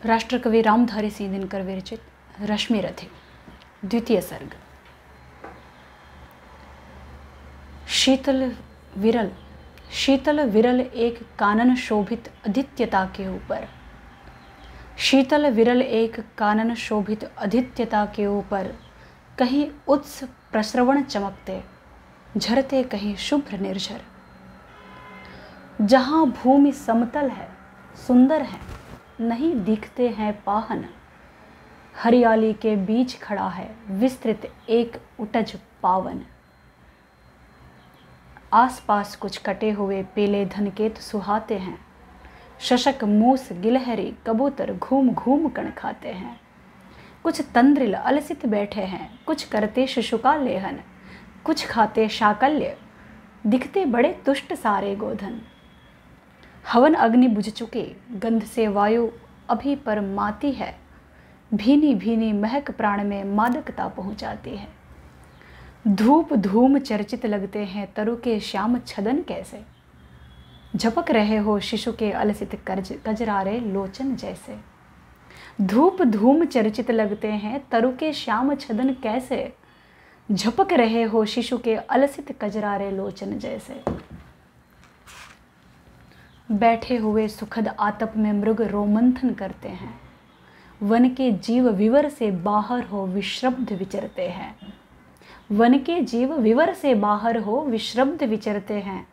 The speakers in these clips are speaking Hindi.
राष्ट्रकवि रामधारी सिंह दिनकर विरचित रश्मि रथे द्वितीय सर्ग। शीतल विरल एक कानन शोभित आदित्यता के ऊपर, शीतल विरल एक कानन शोभित आदित्यता के ऊपर, कहीं उत्स प्रस्रवण चमकते झरते, कहीं शुभ्र निर्झर। जहाँ भूमि समतल है, सुंदर है, नहीं दिखते हैं पाहन, हरियाली के बीच खड़ा है विस्तृत एक उटज पावन। आसपास कुछ कटे हुए पीले धनकेत सुहाते हैं, शशक मूस गिलहरी कबूतर घूम घूम कण खाते हैं। कुछ तंद्रिल अलसित बैठे हैं, कुछ करते शिशु का लेहन, कुछ खाते शाकल्य, दिखते बड़े तुष्ट सारे गोधन। हवन अग्नि बुझ चुके, गंध से वायु अभी पर माती है, भीनी भीनी महक प्राण में मादकता पहुंचाती है। धूप धूम चर्चित लगते हैं तरु के श्याम छदन कैसे, झपक रहे हो शिशु के अलसित कजरारे लोचन जैसे। धूप धूम चर्चित लगते हैं तरु के श्याम छदन कैसे, झपक रहे हो शिशु के अलसित कजरारे लोचन जैसे। बैठे हुए सुखद आतप में मृग रोमंथन करते हैं, वन के जीव विवर से बाहर हो विश्रब्ध विचरते हैं। वन के जीव विवर से बाहर हो विश्रब्ध विचरते हैं।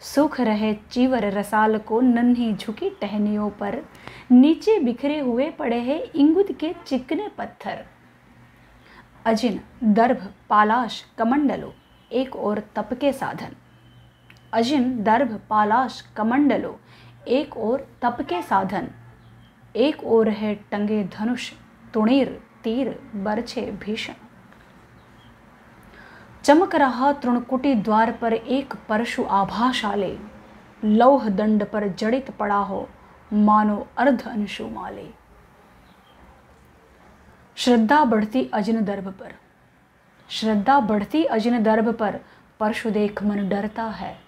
सूख रहे चीवर रसाल को नन्ही झुकी टहनियों पर, नीचे बिखरे हुए पड़े हैं इंगुद के चिकने पत्थर। अजिन दर्भ पालाश कमंडलो एक और तप के साधन, अजिन दर्भ पालाश कमंडलो एक और तप के साधन। एक और है टंगे धनुष तुणीर तीर बरछे भीषण। चमक रहा तृणकुटी द्वार पर एक परशु आभाशाले, लौह दंड पर जड़ित पड़ा हो मानो अर्ध अंशुमाले। श्रद्धा बढ़ती अजिन दर्भ पर, श्रद्धा बढ़ती अजिन दर्भ पर, परशु देख मन डरता है।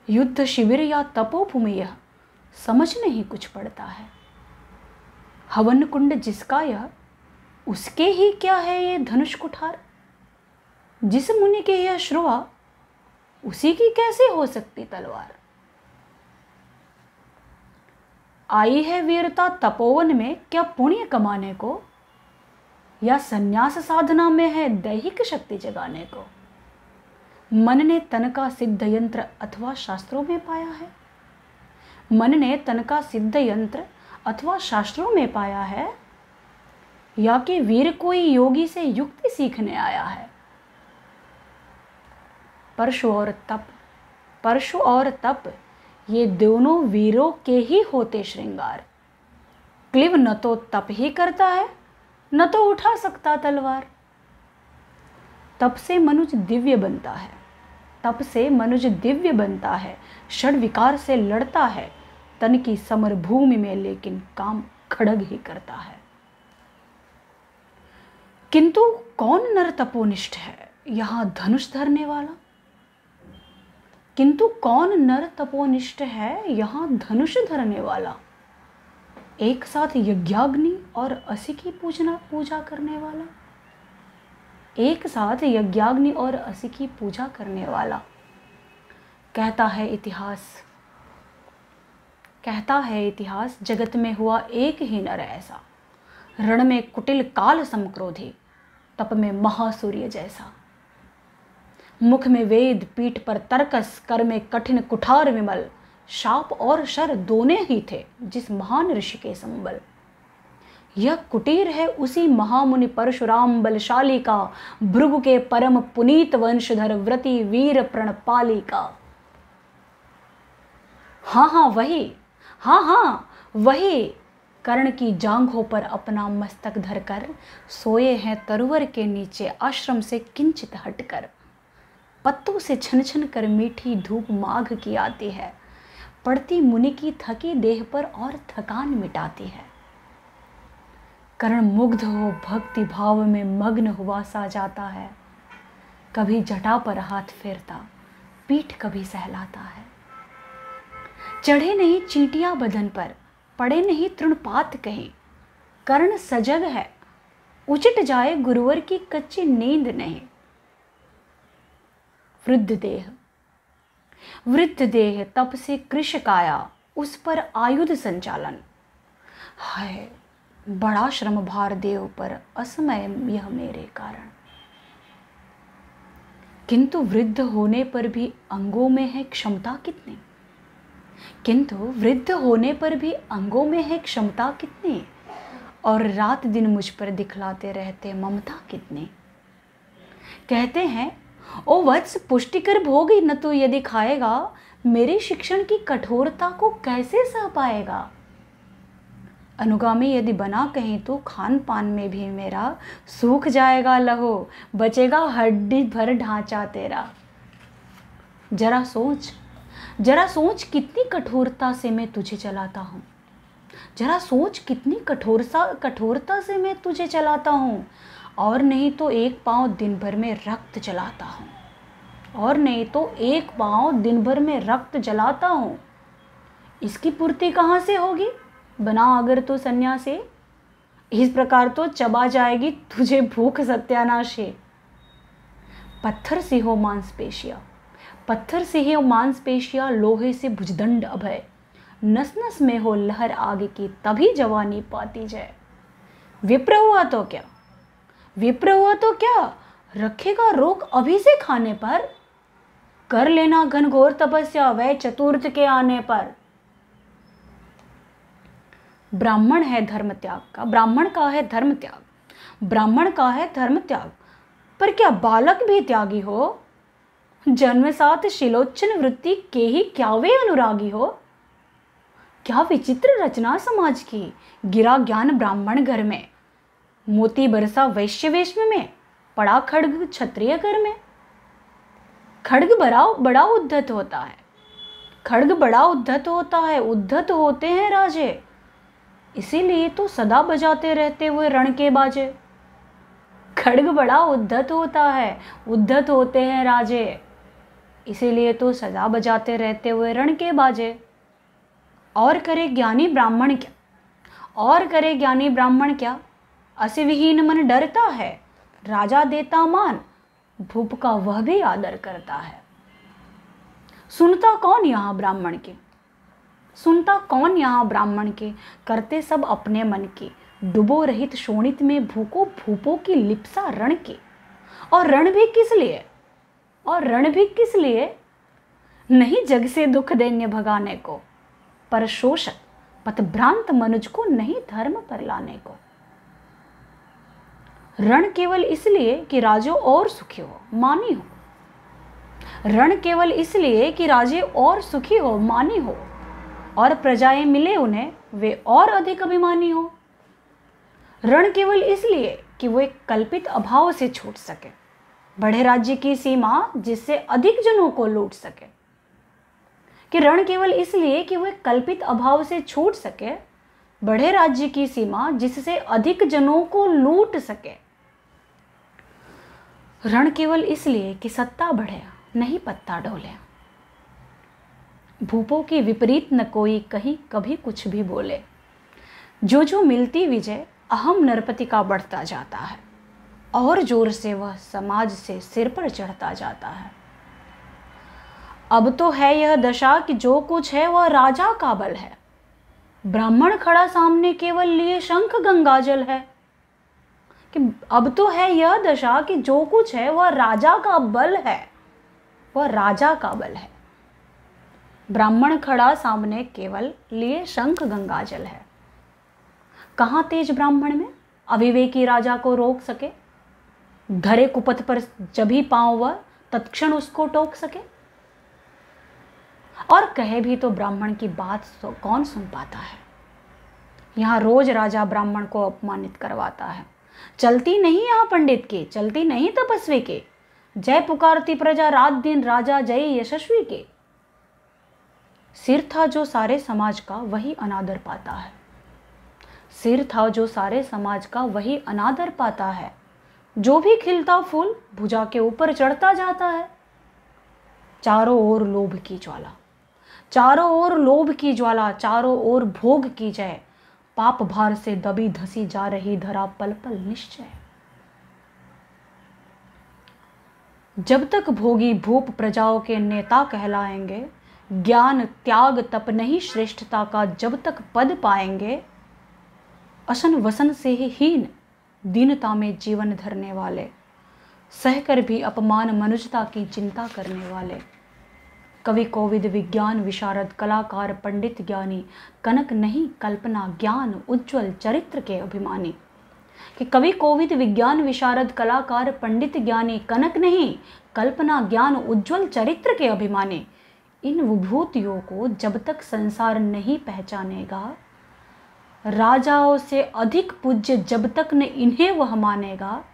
युद्ध शिविर या तपोभूमि यह समझ नहीं कुछ पड़ता है। हवन कुंड जिसका यह, उसके ही क्या है ये धनुष कुठार। जिस मुनि के यह श्रुआ, उसी की कैसे हो सकती तलवार। आई है वीरता तपोवन में क्या पुण्य कमाने को, या संन्यास साधना में है दैहिक शक्ति जगाने को। मन ने तन का सिद्ध यंत्र अथवा शास्त्रों में पाया है, मन ने तन का सिद्ध यंत्र अथवा शास्त्रों में पाया है, या कि वीर कोई योगी से युक्ति सीखने आया है। परशु और तप ये दोनों वीरों के ही होते श्रृंगार। क्लिव न तो तप ही करता है, न तो उठा सकता तलवार। तप से मनुज दिव्य बनता है, तप से मनुज दिव्य बनता है। षड विकार से लड़ता है तन की समर भूमि में, लेकिन काम खड़ग ही करता है। किंतु कौन नर तपोनिष्ठ है यहां धनुष धरने वाला, किंतु कौन नर तपोनिष्ठ है यहां धनुष धरने वाला। एक साथ यज्ञाग्नि और असी की पूजा करने वाला, एक साथ यज्ञाग्नि और असी की पूजा करने वाला। कहता है इतिहास जगत में हुआ एक ही नर ऐसा, रण में कुटिल काल समक्रोधी, तप में महासूर्य जैसा। मुख में वेद पीठ पर तर्कस, कर में कठिन कुठार विमल। शाप और शर दोने ही थे जिस महान ऋषि के संबल। यह कुटीर है उसी महामुनि परशुराम बलशाली का, भृगु के परम पुनीत वंशधर व्रती वीर प्रणपाली का। हाँ वही कर्ण की जांघों पर अपना मस्तक धरकर सोए हैं तरुवर के नीचे आश्रम से किंचित हटकर। पत्तों से छन छन कर मीठी धूप माघ की आती है, पड़ती मुनि की थकी देह पर और थकान मिटाती है। कर्ण मुग्ध हो भक्ति भाव में मग्न हुआ सा जाता है, कभी जटा पर हाथ फेरता, पीठ कभी सहलाता है। चढ़े नहीं चींटियां बदन पर, पड़े नहीं तृणपात कहीं, कर्ण सजग है, उचट जाए गुरुवर की कच्ची नींद नहीं। वृद्ध देह तप से कृश काया, उस पर आयुध संचालन। हाय बड़ा श्रम भार देव पर, असमय यह मेरे कारण। किंतु वृद्ध होने पर भी अंगों में है क्षमता कितनी, किंतु वृद्ध होने पर भी अंगों में है क्षमता कितनी, और रात दिन मुझ पर दिखलाते रहते ममता कितनी। कहते हैं ओ वत्स पुष्टिकर भोग न तू यदि खाएगा, मेरे शिक्षण की कठोरता को कैसे सह पाएगा। अनुगामी यदि बना कहीं तो खान पान में भी मेरा सूख जाएगा लहो, बचेगा हड्डी भर ढांचा तेरा। जरा सोच कितनी कठोरता से मैं तुझे चलाता हूँ, जरा सोच कितनी कठोरता से मैं तुझे चलाता हूँ। और नहीं तो एक पाँव दिन भर में रक्त जलाता हूँ, और नहीं तो एक पाँव दिन भर में रक्त जलाता हूँ। इसकी पूर्ति कहाँ से होगी, बना अगर तो सन्यासी। इस प्रकार तो चबा जाएगी तुझे भूख सत्यानाशी। पत्थर से हो मांसपेशियां, लोहे से भुजदंड अभय। नस नस में हो लहर आगे की, तभी जवानी पाती जाए। विप्र हुआ तो क्या, रखेगा रोक अभी से खाने पर। कर लेना घनघोर तपस्या, वह चतुर्थ के आने पर। ब्राह्मण का है धर्म त्याग, पर क्या बालक भी त्यागी हो। जन्म साथ शिलोच्चन वृत्ति के ही क्या वे अनुरागी हो। क्या विचित्र रचना समाज की, गिरा ज्ञान ब्राह्मण घर में। मोती बरसा वैश्य वेश में, पड़ा खड्ग क्षत्रिय घर में। खड्ग बड़ा उद्धत होता है, उद्धत होते हैं राजे। इसीलिए तो सदा बजाते रहते हुए रण के बाजे। खड्ग बड़ा उद्धत होता है, उद्धत होते हैं राजे। इसीलिए तो सदा बजाते रहते हुए रण के बाजे। और करे ज्ञानी ब्राह्मण क्या, असिविहीन मन डरता है। राजा देता मान, भूप का वह भी आदर करता है। सुनता कौन यहाँ ब्राह्मण के, करते सब अपने मन की। डुबो रहित शोणित में भूपों की लिप्सा रण की। और रण भी किस लिए, नहीं जग से दुख दैन्य भगाने को, पर शोषक पथभ्रांत मनुज को नहीं धर्म पर लाने को। रण केवल इसलिए कि राजे और सुखी हो, मानी हो। रण केवल इसलिए कि राजे और सुखी हो, मानी हो, और प्रजाएं मिले उन्हें, वे और अधिक अभिमानी हो। रण केवल इसलिए कि वो एक कल्पित अभाव से छूट सके, बढ़े राज्य की सीमा जिससे अधिक जनों को लूट सके। कि रण केवल इसलिए कि वो एक कल्पित अभाव से छूट सके, बढ़े राज्य की सीमा जिससे अधिक जनों को लूट सके। रण केवल इसलिए कि सत्ता बढ़े, नहीं पत्ता डोले। भूपों की विपरीत न कोई कहीं कभी कुछ भी बोले। जो मिलती विजय अहम नरपति का बढ़ता जाता है, और जोर से वह समाज से सिर पर चढ़ता जाता है। अब तो है यह दशा कि जो कुछ है वह राजा का बल है। ब्राह्मण खड़ा सामने केवल लिए शंख गंगाजल है। कि अब तो है यह दशा कि जो कुछ है वह राजा का बल है, वह राजा का बल है। ब्राह्मण खड़ा सामने केवल लिए शंख गंगाजल है। कहाँ तेज ब्राह्मण में अविवेकी राजा को रोक सके। धरे कुपथ पर जब ही पांव वह तत्क्षण उसको टोक सके। और कहे भी तो ब्राह्मण की बात कौन सुन पाता है। यहाँ रोज राजा ब्राह्मण को अपमानित करवाता है। चलती नहीं यहाँ पंडित की, चलती नहीं तपस्वी की। जय पुकारती प्रजा रात दिन, राजा जय यशस्वी के। सिर था जो सारे समाज का, वही अनादर पाता है। सिर था जो सारे समाज का, वही अनादर पाता है। जो भी खिलता फूल भुजा के ऊपर चढ़ता जाता है। चारों ओर लोभ की ज्वाला, चारों ओर लोभ की ज्वाला, चारों ओर भोग की जय, पाप भार से दबी धसी जा रही धरा पल पल निश्चय। जब तक भोगी भूप प्रजाओं के नेता कहलाएंगे, ज्ञान त्याग तप नहीं श्रेष्ठता का जब तक पद पाएंगे। असन वसन से ही हीन दीनता में जीवन धरने वाले, सहकर भी अपमान मनुष्यता की चिंता करने वाले। कवि कोविद विज्ञान विशारद कलाकार पंडित ज्ञानी, कनक नहीं कल्पना ज्ञान उज्ज्वल चरित्र के अभिमानी। कि कवि कोविद विज्ञान विशारद कलाकार पंडित ज्ञानी, कनक नहीं कल्पना ज्ञान उज्ज्वल चरित्र के अभिमानी। इन विभूतियों को जब तक संसार नहीं पहचानेगा, राजाओं से अधिक पूज्य जब तक न इन्हें वह मानेगा,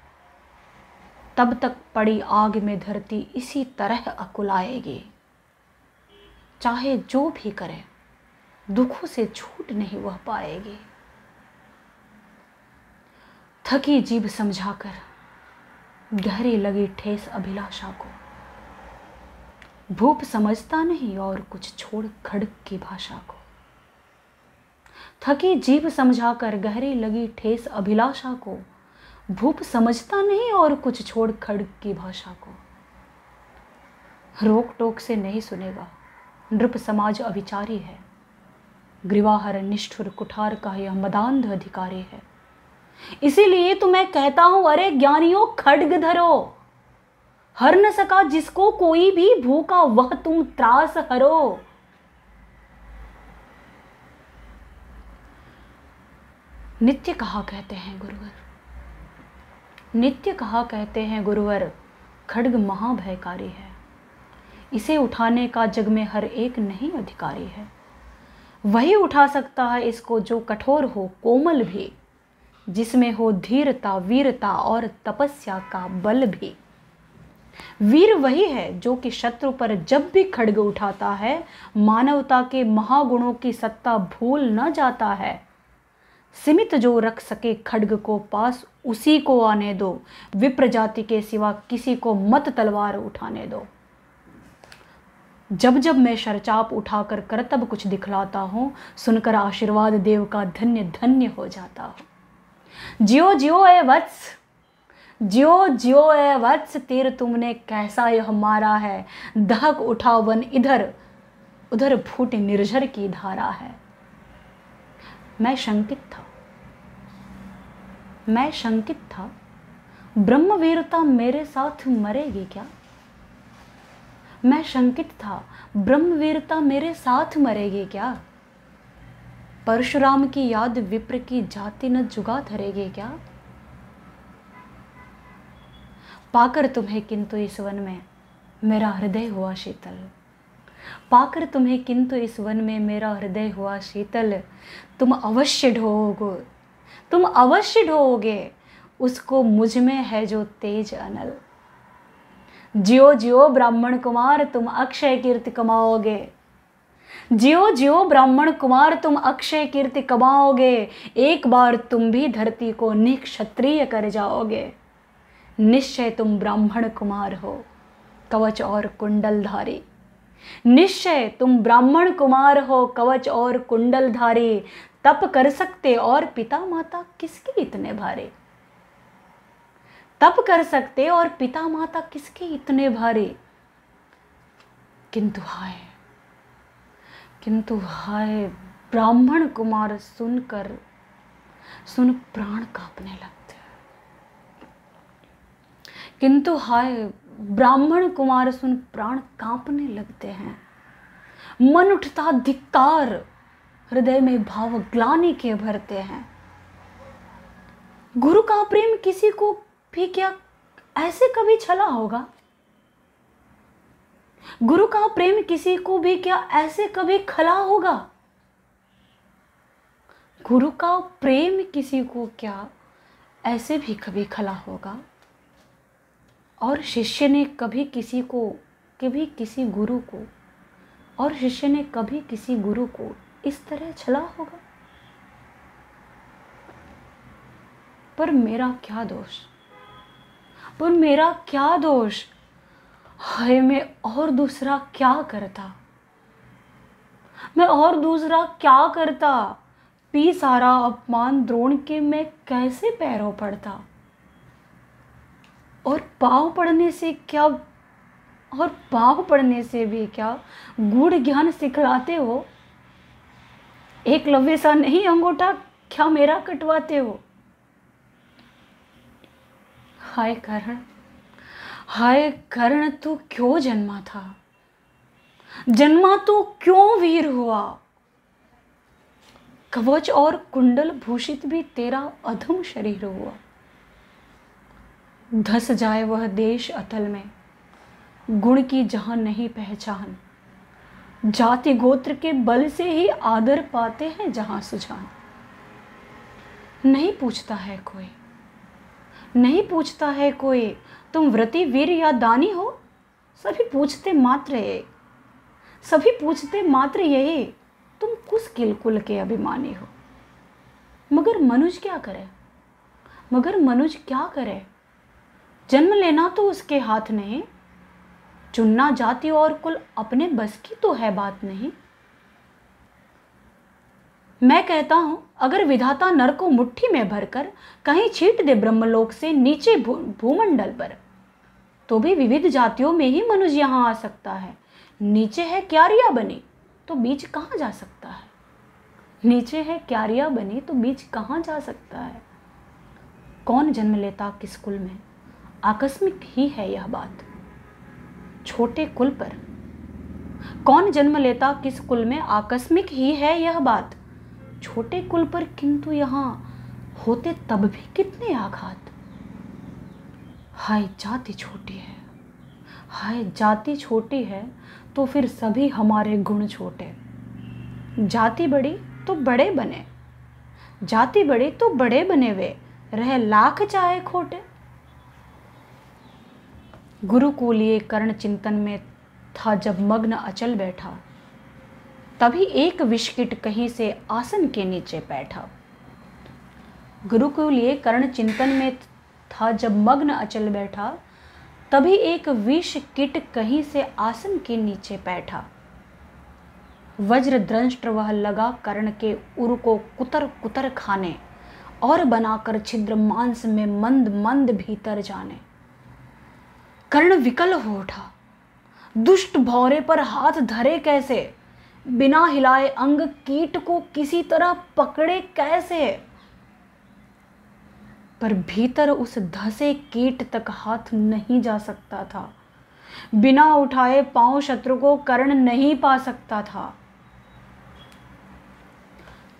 तब तक पड़ी आग में धरती इसी तरह अकुलाएगी। चाहे जो भी करे दुखों से छूट नहीं वह पाएगी। थकी जीभ समझाकर गहरी लगी ठेस अभिलाषा को, भूप समझता नहीं और कुछ छोड़ खड्ग की भाषा को। थकी जीभ समझाकर गहरी लगी ठेस अभिलाषा को, भूप समझता नहीं और कुछ छोड़ खड्ग की भाषा को। रोक टोक से नहीं सुनेगा, नृप समाज अविचारी है, ग्रीवाहर निष्ठुर कुठार का यह मदान्ध अधिकारी है। इसीलिए तो मैं कहता हूं, अरे ज्ञानियों खड्ग धरो, हर न सका जिसको कोई भी भूखा वह तुम त्रास हरो। नित्य कहा कहते हैं गुरुवर, नित्य कहा कहते हैं गुरुवर, खड्ग महाभयकारी है, इसे उठाने का जग में हर एक नहीं अधिकारी है। वही उठा सकता है इसको जो कठोर हो कोमल भी, जिसमें हो धीरता वीरता और तपस्या का बल भी। वीर वही है जो कि शत्रु पर जब भी खड्ग उठाता है, मानवता के महागुणों की सत्ता भूल न जाता है। सीमित जो रख सके खड्ग को पास उसी को आने दो, विप्र जाति के सिवा किसी को मत तलवार उठाने दो। जब जब मैं शरचाप उठाकर करतब कुछ दिखलाता हूँ, सुनकर आशीर्वाद देव का धन्य धन्य हो जाता हूँ। जियो जियो ए वत्स, जियो जियो ए वत्स, तीर तुमने कैसा यह मारा है, दहक उठा वन इधर उधर फूट निर्झर की धारा है। मैं शंकित था, ब्रह्मवीरता मेरे साथ मरेगी क्या। मैं शंकित था, ब्रह्मवीरता मेरे साथ मरेगी क्या। परशुराम की याद विप्र की जाति न जुगा धरेगी क्या। पाकर तुम्हें किंतु इस वन में मेरा हृदय हुआ शीतल, पाकर तुम्हें किंतु इस वन में मेरा हृदय हुआ शीतल। तुम अवश्य ढोओगे, तुम अवश्य ढोओगे उसको, मुझ में है जो तेज अनल। जियो जियो ब्राह्मण कुमार, तुम अक्षय कीर्ति कमाओगे। जियो जियो ब्राह्मण कुमार, तुम अक्षय कीर्ति कमाओगे। एक बार तुम भी धरती को निक्षत्रिय कर जाओगे। निश्चय तुम ब्राह्मण कुमार हो, कवच और कुंडलधारी। निश्चय तुम ब्राह्मण कुमार हो, कवच और कुंडलधारी। तप कर सकते और पिता माता किसके इतने भारी। तप कर सकते और पिता माता किसके इतने भारी। किंतु हाय ब्राह्मण कुमार सुन प्राण कांपने लगते हैं। किंतु हाय ब्राह्मण कुमार सुन प्राण कांपने लगते हैं। मन उठता धिक्कार, हृदय में भाव ग्लानि के भरते हैं। गुरु का प्रेम किसी को भी क्या ऐसे कभी छला होगा। गुरु का प्रेम किसी को भी क्या ऐसे कभी खला होगा। गुरु का प्रेम किसी को क्या ऐसे भी कभी खला होगा। और शिष्य ने कभी किसी गुरु को, और शिष्य ने कभी किसी गुरु को इस तरह छला होगा। पर मेरा क्या दोष, हाय मैं और दूसरा क्या करता। मैं और दूसरा क्या करता, पी सारा अपमान द्रोण के मैं कैसे पैरों पड़ता। और पाँव पड़ने से क्या, और पाँव पड़ने से भी क्या गूढ़ ज्ञान सिखलाते हो। एकलव्य सा नहीं अंगूठा क्या मेरा कटवाते हो। हाय कर्ण, हाय कर्ण तू क्यों जन्मा था, जन्मा तो क्यों वीर हुआ। कवच और कुंडल भूषित भी तेरा अधम शरीर हुआ। धस जाए वह देश अतल में, गुण की जहां नहीं पहचान। जाति गोत्र के बल से ही आदर पाते हैं जहां सुजान। नहीं पूछता है कोई, नहीं पूछता है कोई, तुम व्रती वीर या दानी हो। सभी पूछते मात्र ये, सभी पूछते मात्र यही, तुम किस किल के अभिमानी हो। मगर मनुज क्या करे, मगर मनुज क्या करे। जन्म लेना तो उसके हाथ नहीं, चुनना जाति और कुल अपने बस की तो है बात नहीं। मैं कहता हूं अगर विधाता नर को मुट्ठी में भरकर कहीं छीट दे ब्रह्मलोक से नीचे भूमंडल पर, तो भी विविध जातियों में ही मनुष्य यहां आ सकता है। नीचे है क्यारियां बनी तो बीच कहां जा सकता है, नीचे है क्यारियां बनी तो बीच कहां जा सकता है। कौन जन्म लेता किस कुल में, आकस्मिक ही है यह बात। छोटे कुल पर कौन जन्म लेता किस कुल में, आकस्मिक ही है यह बात। छोटे कुल पर किंतु यहां होते तब भी कितने आघात। हाय जाति छोटी है, हाय जाति छोटी है तो फिर सभी हमारे गुण छोटे। जाति बड़ी तो बड़े बने, जाति बड़ी तो बड़े बने वे, रह लाख चाहे खोटे। गुरुकुलीय कर्ण चिंतन में था जब मग्न अचल बैठा, तभी एक विषकिट कहीं से आसन के नीचे बैठा। गुरुकुलीय कर्ण चिंतन में था जब मग्न अचल बैठा, तभी एक विषकिट कहीं से आसन के नीचे बैठा। वज्र दंष्ट्र वह लगा कर्ण के उर को कुतर कुतर खाने, और बनाकर छिद्र मांस में मंद मंद भीतर जाने। कर्ण विकल हो उठा, दुष्ट भौरे पर हाथ धरे कैसे, बिना हिलाए अंग कीट को किसी तरह पकड़े कैसे। पर भीतर उस धसे कीट तक हाथ नहीं जा सकता था, बिना उठाए पांव शत्रु को कर्ण नहीं पा सकता था।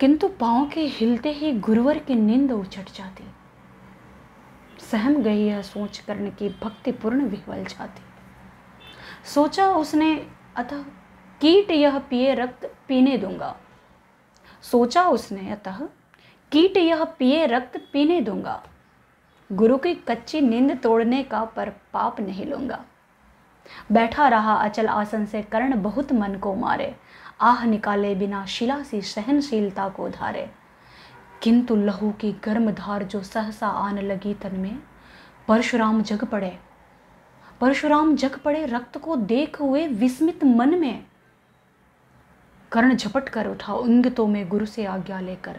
किंतु पांव के हिलते ही गुरुवर की नींद उछट जाती। सहम गई यह सोच कर्ण की भक्तिपूर्ण विह्वल जाती। सोचा उसने अतः कीट यह पिए रक्त पीने दूंगा, सोचा उसने अतः कीट यह पिए रक्त पीने दूंगा। गुरु की कच्ची नींद तोड़ने का पर पाप नहीं लूंगा। बैठा रहा अचल आसन से कर्ण बहुत मन को मारे, आह निकाले बिना शिला सी सहनशीलता को धारे। किंतु लहू की गर्म धार जो सहसा आन लगी तन में, परशुराम जग पड़े, परशुराम जग पड़े रक्त को देख हुए विस्मित मन में। कर्ण झपट कर उठा इंगितों में गुरु से आज्ञा लेकर,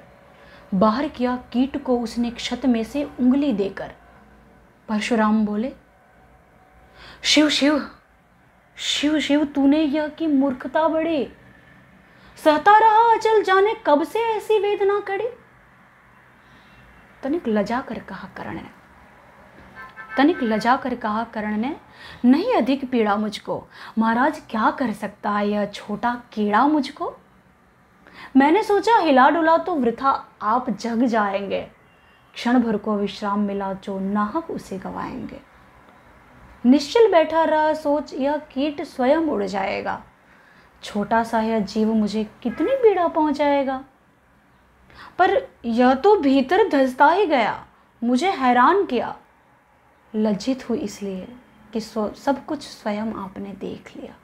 बाहर किया कीट को उसने क्षत में से उंगली देकर। परशुराम बोले, शिव शिव शिव शिव तूने यह की मूर्खता बड़ी, सहता रहा अचल जाने कब से ऐसी वेदना कड़ी। तनिक लजा कर कहा कर्ण ने, तनिक लजा कर कहा कर्ण ने, नहीं अधिक पीड़ा मुझको, महाराज क्या कर सकता है यह छोटा कीड़ा मुझको। मैंने सोचा हिला डुला तो वृथा आप जग जाएंगे, क्षण भर को विश्राम मिला जो नाहक उसे गवाएंगे। निश्चल बैठा रहा सोच यह कीट स्वयं उड़ जाएगा, छोटा सा यह जीव मुझे कितनी पीड़ा पहुंचाएगा। पर यह तो भीतर धंसता ही गया, मुझे हैरान किया। लज्जित हुई इसलिए कि सब कुछ स्वयं आपने देख लिया।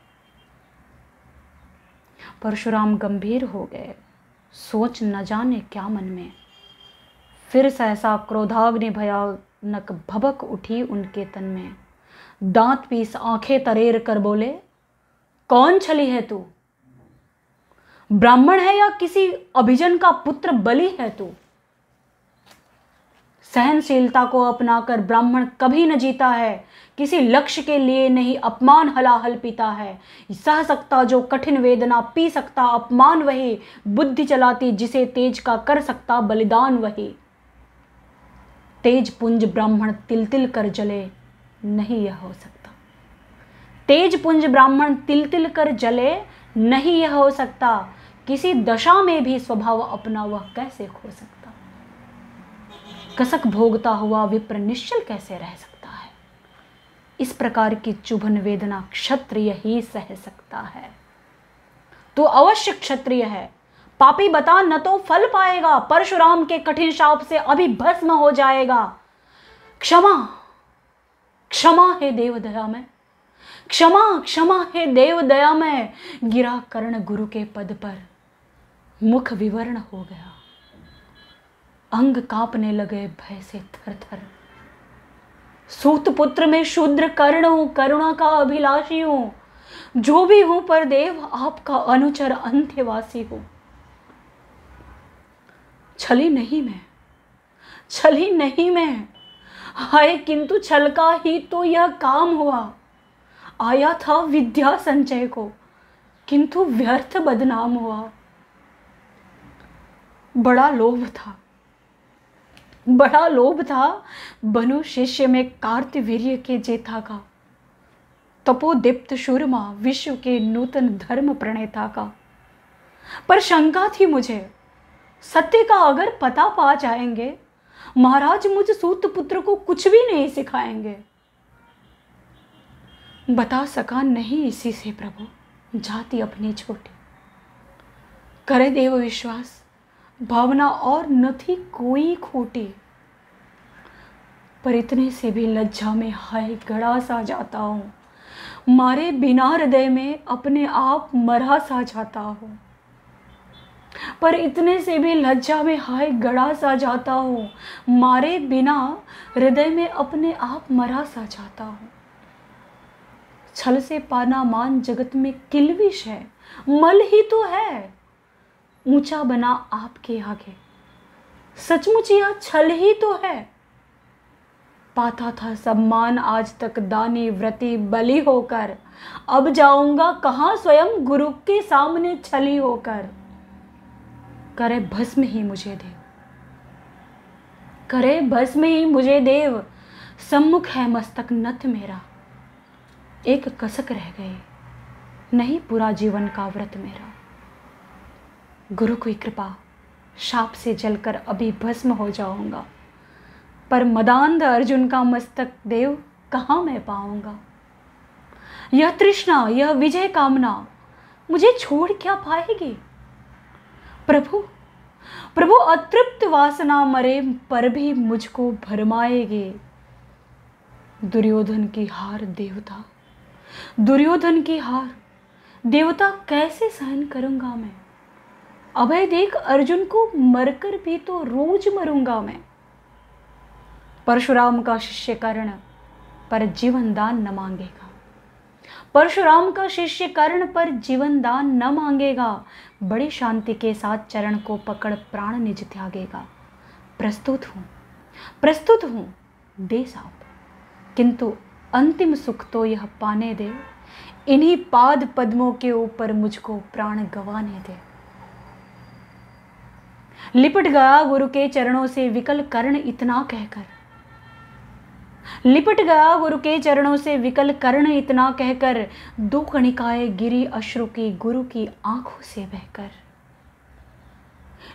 परशुराम गंभीर हो गए, सोच न जाने क्या मन में। फिर सहसा क्रोधाग्नि भयानक भभक उठी उनके तन में। दांत पीस आंखें तरेर कर बोले, कौन छली है तू। ब्राह्मण है या किसी अभिजन का पुत्र बलि है तू। सहनशीलता को अपनाकर ब्राह्मण कभी न जीता है, किसी लक्ष्य के लिए नहीं अपमान हलाहल पीता है। सह सकता जो कठिन वेदना, पी सकता अपमान वही, बुद्धि चलाती जिसे तेज का कर सकता बलिदान वही। तेज पुंज ब्राह्मण तिल तिल कर जले, नहीं यह हो सकता। तेज पुंज ब्राह्मण तिल तिल कर जले, नहीं यह हो सकता। किसी दशा में भी स्वभाव अपना वह कैसे खो सकता। कसक भोगता हुआ विप्र निश्चल कैसे रह सकता है। इस प्रकार की चुभन वेदना क्षत्रिय ही सह सकता है। तो अवश्य क्षत्रिय है। पापी बता न तो फल पाएगा, परशुराम के कठिन शाप से अभी भस्म हो जाएगा। क्षमा क्षमा है देव दया में, क्षमा क्षमा है देव दया में। गिरा कर्ण गुरु के पद पर, मुख विवर्ण हो गया। अंग कांपने लगे भय से थर थर। सूत पुत्र में शूद्र कर्ण हूं, करुणा का अभिलाषी हूं। जो भी हूं पर देव आपका अनुचर अंत्यवासी हूं। छली नहीं मैं, छली नहीं मैं, हाय किंतु छल का ही तो यह काम हुआ। आया था विद्या संचय को, किंतु व्यर्थ बदनाम हुआ। बड़ा लोभ था, बड़ा लोभ था बनु शिष्य में कार्तवीर्य के जेठा का। तपोदीप्त शूरमा विश्व के नूतन धर्म प्रणेता का। पर शंका थी मुझे, सत्य का अगर पता पा जाएंगे, महाराज मुझ सूत पुत्र को कुछ भी नहीं सिखाएंगे। बता सका नहीं इसी से प्रभु, जाति अपनी छोटी। करे देव विश्वास, भावना और न थी कोई खोटी। पर इतने से भी लज्जा में हाय गड़ा सा जाता हूँ। मारे बिना हृदय में अपने आप मरा सा जाता हूँ। पर इतने से भी लज्जा में हाय गड़ा सा जाता हूँ। मारे बिना हृदय में अपने आप मरा सा जाता हूँ। छल से पाना मान जगत में किलविश है, मल ही तो है। ऊंचा बना आपके आगे, सचमुच यह छल ही तो है। पाता था सम्मान आज तक दानी व्रती बलि होकर, अब जाऊंगा कहां स्वयं गुरु के सामने छली होकर। करे भस्म ही मुझे देव, करे भस्म ही मुझे देव। सम्मुख है मस्तक नत मेरा, एक कसक रह गई, नहीं पूरा जीवन का व्रत मेरा। गुरु की कृपा, शाप से जलकर अभी भस्म हो जाऊंगा। पर मदांध अर्जुन का मस्तक देव कहाँ मैं पाऊंगा। यह तृष्णा, यह विजय कामना मुझे छोड़ क्या पाएगी। प्रभु प्रभु अतृप्त वासना मरे पर भी मुझको भरमाएगी। दुर्योधन की हार देवता, दुर्योधन की हार देवता कैसे सहन करूंगा मैं। अभय देख अर्जुन को मरकर भी तो रोज मरूंगा मैं। परशुराम का शिष्य कर्ण पर जीवन दान न मांगेगा, परशुराम का शिष्य कर्ण पर जीवन दान न मांगेगा। बड़ी शांति के साथ चरण को पकड़ प्राण निज त्यागेगा। प्रस्तुत हूं दे साप, किंतु अंतिम सुख तो यह पाने दे। इन्हीं पाद पद्मों के ऊपर मुझको प्राण गंवाने दे। लिपट गया गुरु के चरणों से विकल कर्ण इतना कहकर, लिपट गया गुरु के चरणों से विकल कर्ण इतना कहकर। दो कणिकाएं गिरी अश्रु की गुरु की आंखों से बहकर।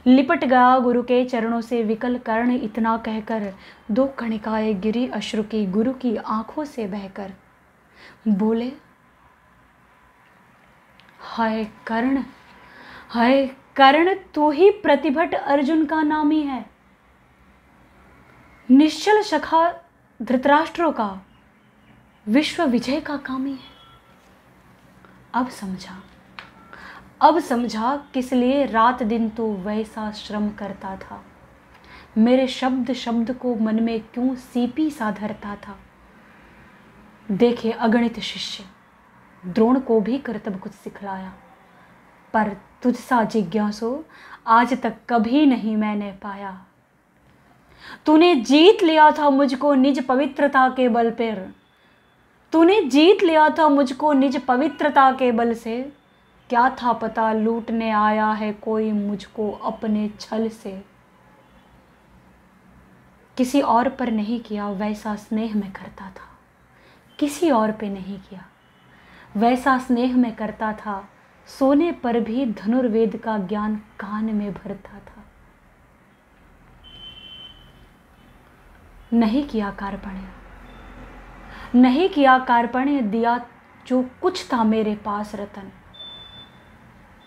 लिपट गया गुरु के चरणों से विकल कर्ण इतना कहकर। दो कणिकाएं गिरी अश्रु की गुरु की आंखों से बहकर। बोले हाय कर्ण, हाय कर्ण, तू ही प्रतिभट अर्जुन का नामी है। निश्चल सखा धृतराष्ट्रों का, विश्व विजय का कामी है। अब समझा किस लिए रात दिन तो वैसा श्रम करता था। मेरे शब्द शब्द को मन में क्यों सीपी सा धरता था। देखे अगणित शिष्य, द्रोण को भी कर्तव्य कुछ सिखलाया। पर तुझसा जिज्ञासु आज तक कभी नहीं मैंने पाया। तूने जीत लिया था मुझको निज पवित्रता के बल पर, तूने जीत लिया था मुझको निज पवित्रता के बल से। क्या था पता लूटने आया है कोई मुझको अपने छल से। किसी और पर नहीं किया वैसा स्नेह मैं करता था, किसी और पे नहीं किया वैसा स्नेह मैं करता था। सोने पर भी धनुर्वेद का ज्ञान कान में भरता था। नहीं किया कार्पण्य, नहीं किया कार्पण्य, दिया जो कुछ था मेरे पास रतन।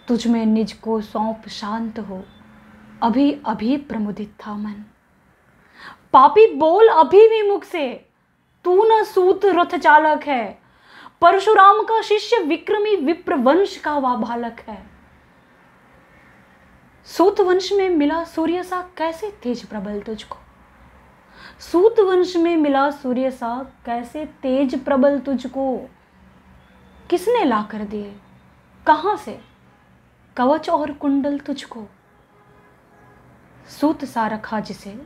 तुझ में निज को सौंप शांत हो, अभी अभी प्रमुदित था मन। पापी बोल अभी भी मुख से, तू न सूत रथ चालक है। परशुराम का शिष्य विक्रमी विप्र वंश का वा बालक है। सूत वंश में मिला सूर्य सा कैसे तेज प्रबल तुझको, सूत वंश में मिला सूर्य सा कैसे तेज प्रबल तुझको। किसने ला कर दिए कहां से कवच और कुंडल तुझको। सूत सा रखा जिसे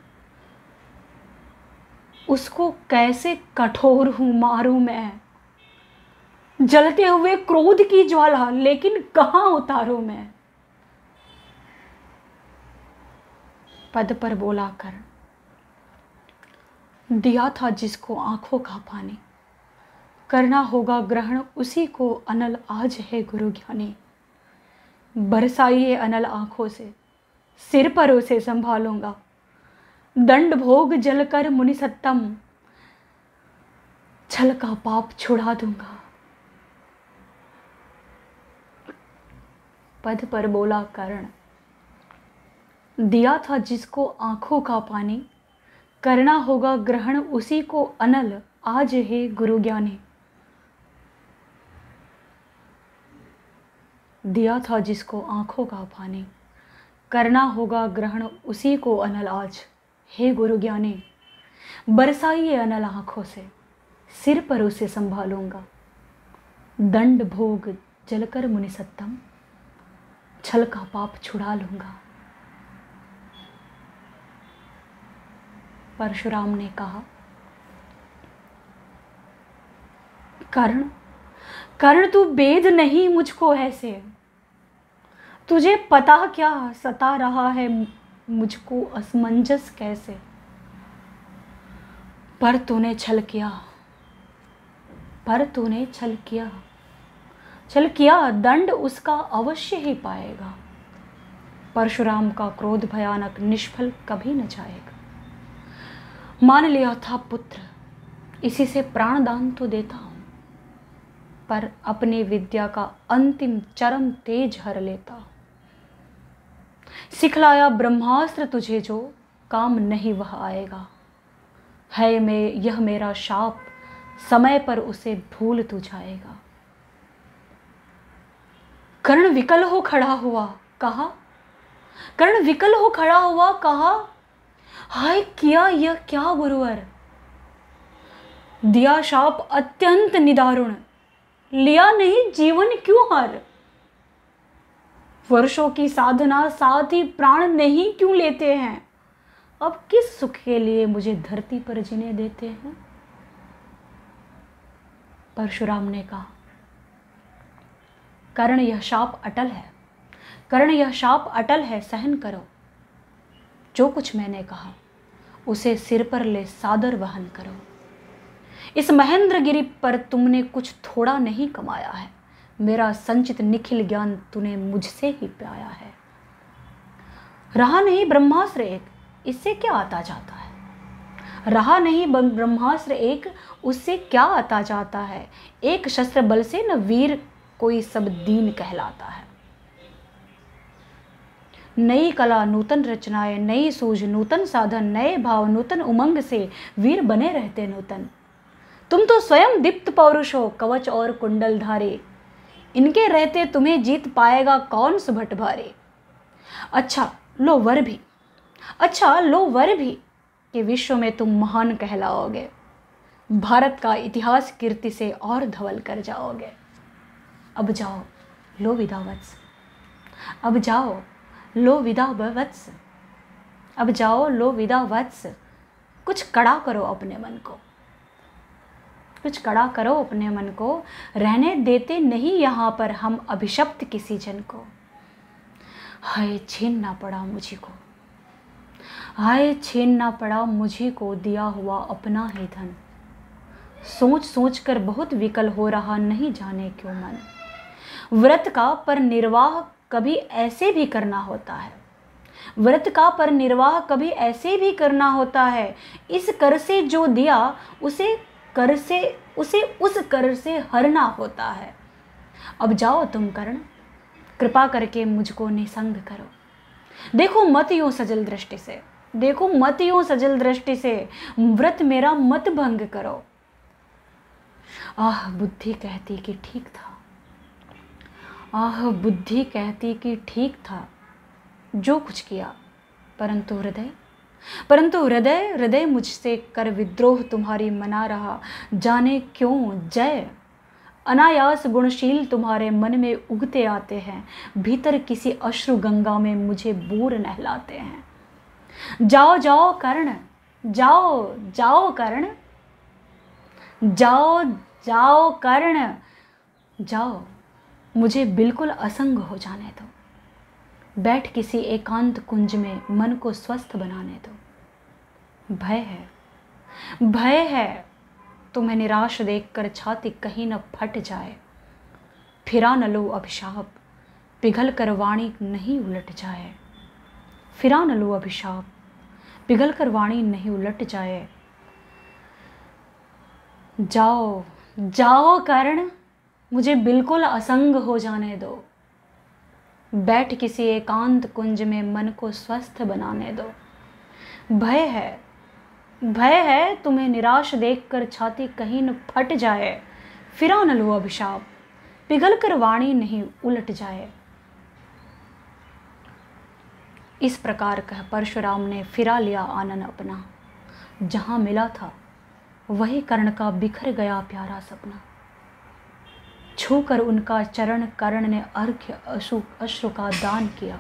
उसको कैसे कठोर हूं मारूं मैं। जलते हुए क्रोध की ज्वाला लेकिन कहां उतारूं मैं। पद पर बोला कर दिया था जिसको आंखों का पानी, करना होगा ग्रहण उसी को अनल आज है गुरु ज्ञानी। बरसाइए अनल आंखों से, सिर पर उसे संभालूंगा। दंड भोग जलकर मुनि सत्तम, छल का पाप छुड़ा दूंगा। पद पर बोला कर्ण दिया था जिसको आंखों का पानी, करना होगा ग्रहण उसी को अनल आज है गुरु ज्ञानी। दिया था जिसको आंखों का पानी, करना होगा ग्रहण उसी को अनल आज हे गुरु ज्ञानी। बरसाइए अनल आंखों से, सिर पर उसे संभालूंगा। दंड भोग जलकर मुनि सत्तम, छल का पाप छुड़ा लूंगा। परशुराम ने कहा कर्ण, कर्ण तू बेद नहीं मुझको ऐसे। तुझे पता क्या सता रहा है मुझको असमंजस कैसे। पर तूने छल किया, पर तूने छल किया, छल किया दंड उसका अवश्य ही पाएगा। परशुराम का क्रोध भयानक निष्फल कभी न जाएगा। मान लिया था पुत्र इसी से प्राणदान तो देता हूं, पर अपनी विद्या का अंतिम चरम तेज हर लेता हूं। सिखलाया ब्रह्मास्त्र तुझे जो काम नहीं वह आएगा। है में यह मेरा शाप समय पर उसे भूल तू जाएगा। कर्ण विकल हो खड़ा हुआ कहा, कर्ण विकल हो खड़ा हुआ कहा, हाय किया यह क्या गुरुवर। दिया शाप अत्यंत निदारुण, लिया नहीं जीवन क्यों हार। वर्षों की साधना साथ ही प्राण नहीं क्यों लेते हैं। अब किस सुख के लिए मुझे धरती पर जीने देते हैं। परशुराम ने कहा कर्ण यह शाप अटल है, कर्ण यह शाप अटल है, सहन करो। जो कुछ मैंने कहा उसे सिर पर ले सादर वहन करो। इस महेंद्रगिरी पर तुमने कुछ थोड़ा नहीं कमाया है। मेरा संचित निखिल ज्ञान तूने मुझसे ही पाया है। रहा नहीं ब्रह्मास्त्र एक, इससे क्या आता जाता है। रहा नहीं ब्रह्मास्त्र एक, उससे क्या आता जाता है। एक शस्त्र बल से न वीर कोई सब दीन कहलाता है। नई कला नूतन रचनाएं, नई सूझ नूतन साधन, नए भाव नूतन उमंग से वीर बने रहते नूतन। तुम तो स्वयं दीप्त पौरुष हो, कवच और कुंडल धारे। इनके रहते तुम्हें जीत पाएगा कौन सुभट भारे। अच्छा लो वर भी, अच्छा लो वर भी कि विश्व में तुम महान कहलाओगे। भारत का इतिहास कीर्ति से और धवल कर जाओगे। अब जाओ लो विदा वत्स। अब जाओ लो विदा वत्स, अब जाओ लो विदा वत्स, कुछ कड़ा करो अपने मन को, कुछ कड़ा करो अपने मन को, रहने देते नहीं यहाँ पर हम अभिशप्त किसी जन को। हाय छीनना पड़ा मुझी को, हाय छीनना पड़ा मुझी को दिया हुआ अपना ही धन। सोच सोच कर बहुत विकल हो रहा नहीं जाने क्यों मन। व्रत का पर निर्वाह कभी ऐसे भी करना होता है, व्रत का पर निर्वाह कभी ऐसे भी करना होता है। इस कर से जो दिया उसे उस कर से हरना होता है। अब जाओ तुम कर्ण, कृपा करके मुझको निसंग करो। देखो मत यूं सजल दृष्टि से, देखो मत यूं सजल दृष्टि से, व्रत मेरा मत भंग करो। आह बुद्धि कहती कि ठीक था, आह बुद्धि कहती कि ठीक था जो कुछ किया, परंतु हृदय मुझसे कर विद्रोह तुम्हारी मना रहा। जाने क्यों जय अनायास गुणशील तुम्हारे मन में उगते आते हैं, भीतर किसी अश्रु गंगा में मुझे बूर नहलाते हैं। जाओ जाओ कर्ण, जाओ जाओ कर्ण, जाओ जाओ कर्ण, जाओ मुझे बिल्कुल असंग हो जाने दो। बैठ किसी एकांत कुंज में मन को स्वस्थ बनाने दो। भय है तुम्हें निराश देखकर छाती कहीं न फट जाए। फिरा न लो अभिशाप पिघल कर वाणी नहीं उलट जाए। फिरा न लो अभिशाप पिघल कर वाणी नहीं उलट जाए। जाओ जाओ कर्ण, मुझे बिल्कुल असंग हो जाने दो। बैठ किसी एकांत कुंज में मन को स्वस्थ बनाने दो। भय है तुम्हें निराश देखकर छाती कहीं न फट जाए। फिरा न लो अभिशाप पिघल कर वाणी नहीं उलट जाए। इस प्रकार कह परशुराम ने फिरा लिया आनन अपना। जहां मिला था वही कर्ण का बिखर गया प्यारा सपना। छूकर उनका चरण कर्ण ने अर्घ्य अश्रु का दान किया।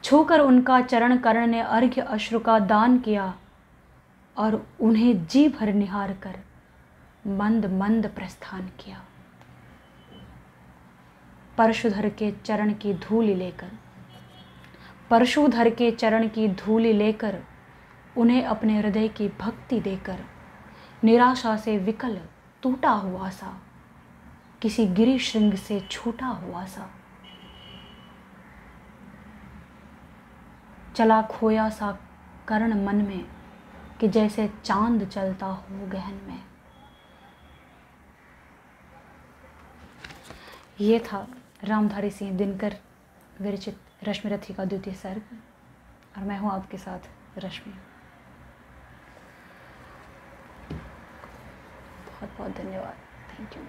छूकर उनका चरण कर्ण ने अर्घ्य अश्रु का दान किया और उन्हें जी भर निहार कर मंद मंद प्रस्थान किया। परशुधर के चरण की धूलि लेकर, परशुधर के चरण की धूलि लेकर, उन्हें अपने हृदय की भक्ति देकर, निराशा से विकल टूटा हुआ सा, किसी गिरी श्रृंग से छूटा हुआ सा, चला खोया सा कर्ण मन में कि जैसे चांद चलता हो गहन में। ये था रामधारी सिंह दिनकर विरचित रश्मिरथी का द्वितीय सर्ग, और मैं हूँ आपके साथ रश्मि। बहुत बहुत धन्यवाद। Thank you.